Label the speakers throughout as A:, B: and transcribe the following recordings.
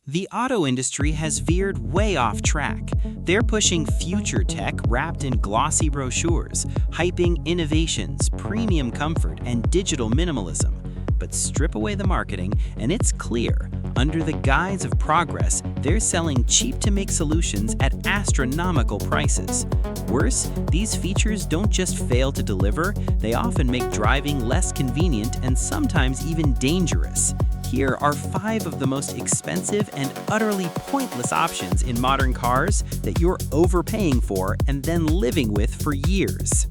A: The auto industry has veered way off track. They're pushing future tech wrapped in glossy brochures, hyping innovations, premium comfort, and digital minimalism. But strip away the marketing, and it's clear, under the guise of progress, they're selling cheap-to-make solutions at astronomical prices. Worse, these features don't just fail to deliver, they often make driving less convenient and sometimes even dangerous. Here are 5 of the most expensive and utterly pointless options in modern cars that you're overpaying for and then living with for years.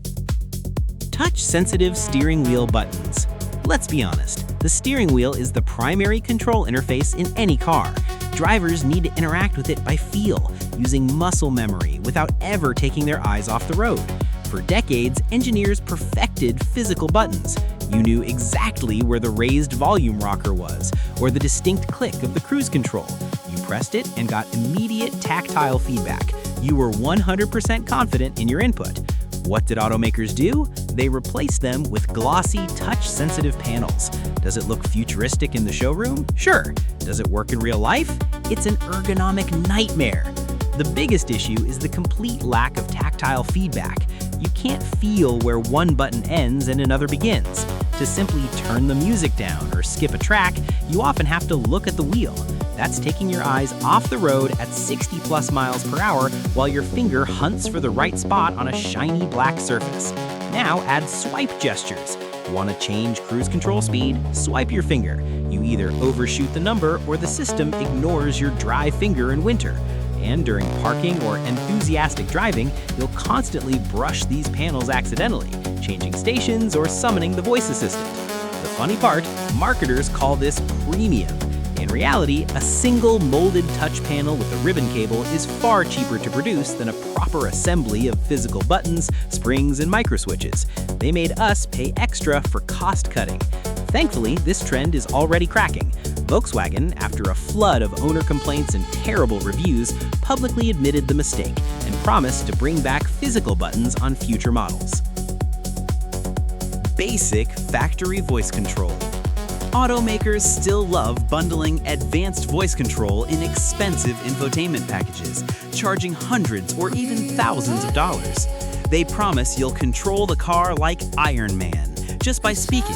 A: Touch-sensitive steering wheel buttons. Let's be honest, the steering wheel is the primary control interface in any car. Drivers need to interact with it by feel, using muscle memory without ever taking their eyes off the road. For decades, engineers perfected physical buttons. You knew exactly where the raised volume rocker was, or the distinct click of the cruise control. You pressed it and got immediate tactile feedback. You were 100% confident in your input. What did automakers do? They replaced them with glossy, touch-sensitive panels. Does it look futuristic in the showroom? Sure. Does it work in real life? It's an ergonomic nightmare. The biggest issue is the complete lack of tactile feedback. You can't feel where one button ends and another begins. To simply turn the music down or skip a track, you often have to look at the wheel. That's taking your eyes off the road at 60+ miles per hour while your finger hunts for the right spot on a shiny black surface. Now add swipe gestures. Want to change cruise control speed? Swipe your finger. You either overshoot the number or the system ignores your dry finger in winter. And during parking or enthusiastic driving, you'll constantly brush these panels accidentally, changing stations or summoning the voice assistant. The funny part, marketers call this premium. In reality, a single molded touch panel with a ribbon cable is far cheaper to produce than a proper assembly of physical buttons, springs, and microswitches. They made us pay extra for cost cutting. Thankfully, this trend is already cracking. Volkswagen, after a flood of owner complaints and terrible reviews, publicly admitted the mistake and promised to bring back physical buttons on future models. Basic factory voice control. Automakers still love bundling advanced voice control in expensive infotainment packages, charging hundreds or even thousands of dollars. They promise you'll control the car like Iron Man, just by speaking.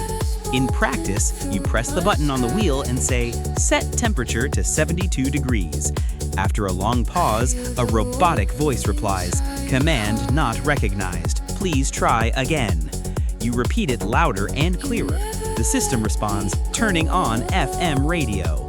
A: In practice, you press the button on the wheel and say, "Set temperature to 72 degrees." After a long pause, a robotic voice replies, "Command not recognized. Please try again." You repeat it louder and clearer. The system responds, turning on FM radio.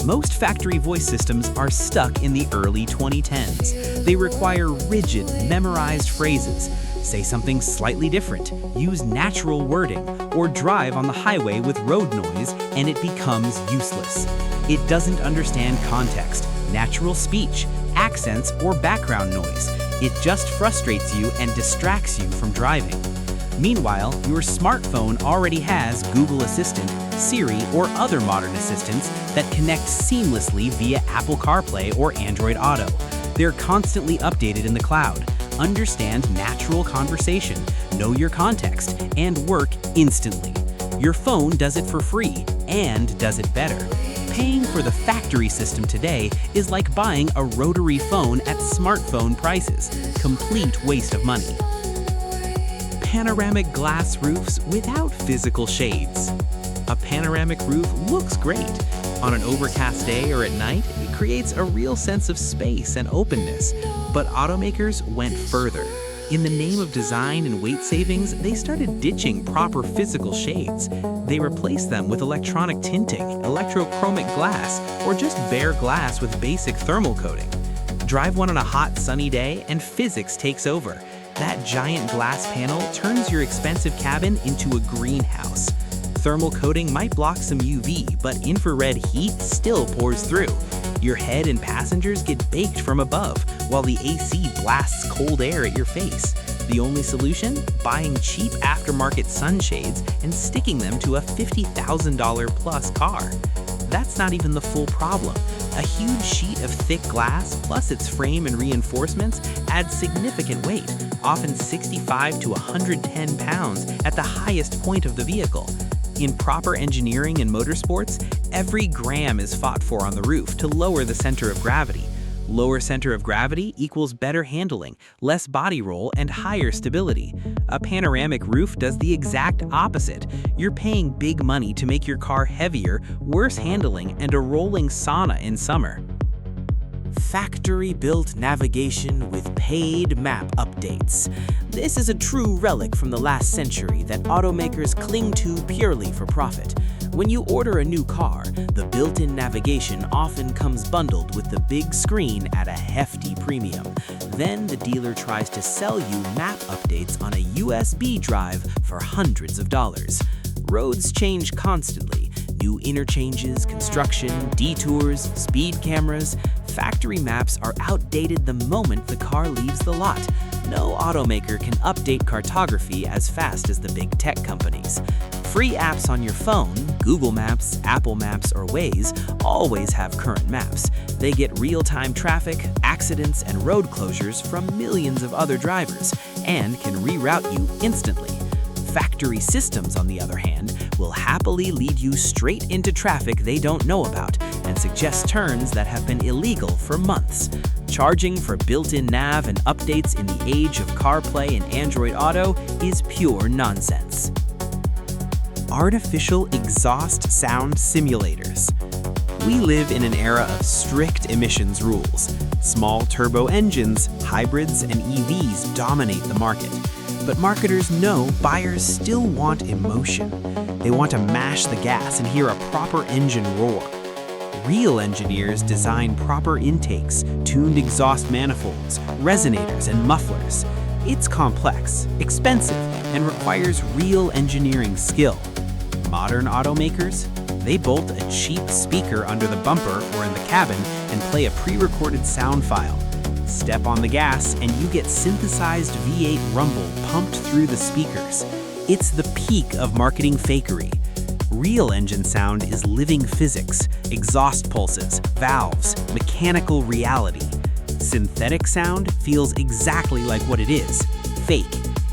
A: Most factory voice systems are stuck in the early 2010s. They require rigid, memorized phrases. Say something slightly different, use natural wording, or drive on the highway with road noise, and it becomes useless. It doesn't understand context, natural speech, accents, or background noise. It just frustrates you and distracts you from driving. Meanwhile, your smartphone already has Google Assistant, Siri, or other modern assistants that connect seamlessly via Apple CarPlay or Android Auto. They're constantly updated in the cloud, understand natural conversation, know your context, and work instantly. Your phone does it for free and does it better. Paying for the factory system today is like buying a rotary phone at smartphone prices. Complete waste of money. Panoramic glass roofs without physical shades. A panoramic roof looks great. On an overcast day or at night, it creates a real sense of space and openness. But automakers went further. In the name of design and weight savings, they started ditching proper physical shades. They replaced them with electronic tinting, electrochromic glass, or just bare glass with basic thermal coating. Drive one on a hot, sunny day, and physics takes over. That giant glass panel turns your expensive cabin into a greenhouse. Thermal coating might block some UV, but infrared heat still pours through. Your head and passengers get baked from above, while the AC blasts cold air at your face. The only solution? Buying cheap aftermarket sunshades and sticking them to a $50,000 plus car. That's not even the full problem. A huge sheet of thick glass, plus its frame and reinforcements, adds significant weight, often 65 to 110 pounds at the highest point of the vehicle. In proper engineering in motorsports, every gram is fought for on the roof to lower the center of gravity. Lower center of gravity equals better handling, less body roll, and higher stability. A panoramic roof does the exact opposite. You're paying big money to make your car heavier, worse handling, and a rolling sauna in summer.
B: Factory-built navigation with paid map updates. This is a true relic from the last century that automakers cling to purely for profit. When you order a new car, the built-in navigation often comes bundled with the big screen at a hefty premium. Then the dealer tries to sell you map updates on a USB drive for hundreds of dollars. Roads change constantly. New interchanges, construction, detours, speed cameras. Factory maps are outdated the moment the car leaves the lot. No automaker can update cartography as fast as the big tech companies. Free apps on your phone, Google Maps, Apple Maps, or Waze, always have current maps. They get real-time traffic, accidents, and road closures from millions of other drivers, and can reroute you instantly. Factory systems, on the other hand, will happily lead you straight into traffic they don't know about and suggest turns that have been illegal for months. Charging for built-in nav and updates in the age of CarPlay and Android Auto is pure nonsense.
A: Artificial exhaust sound simulators. We live in an era of strict emissions rules. Small turbo engines, hybrids, and EVs dominate the market. But marketers know buyers still want emotion. They want to mash the gas and hear a proper engine roar. Real engineers design proper intakes, tuned exhaust manifolds, resonators, and mufflers. It's complex, expensive, and requires real engineering skill. Modern automakers? They bolt a cheap speaker under the bumper or in the cabin and play a pre-recorded sound file. Step on the gas and you get synthesized V8 rumble pumped through the speakers. It's the peak of marketing fakery. Real engine sound is living physics, exhaust pulses, valves, mechanical reality. Synthetic sound feels exactly like what it is, fake.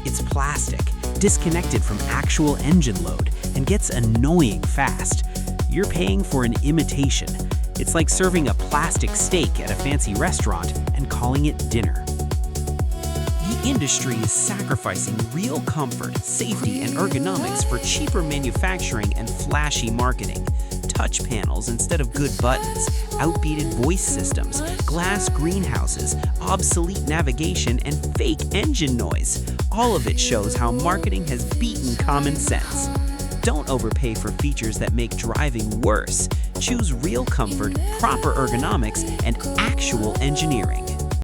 A: It's plastic, disconnected from actual engine load, and gets annoying fast. You're paying for an imitation. It's like serving a plastic steak at a fancy restaurant and calling it dinner. The industry is sacrificing real comfort, safety, and ergonomics for cheaper manufacturing and flashy marketing. Touch panels instead of good buttons, outdated voice systems, glass greenhouses, obsolete navigation, and fake engine noise. All of it shows how marketing has beaten common sense. Don't overpay for features that make driving worse. Choose real comfort, proper ergonomics, and actual engineering.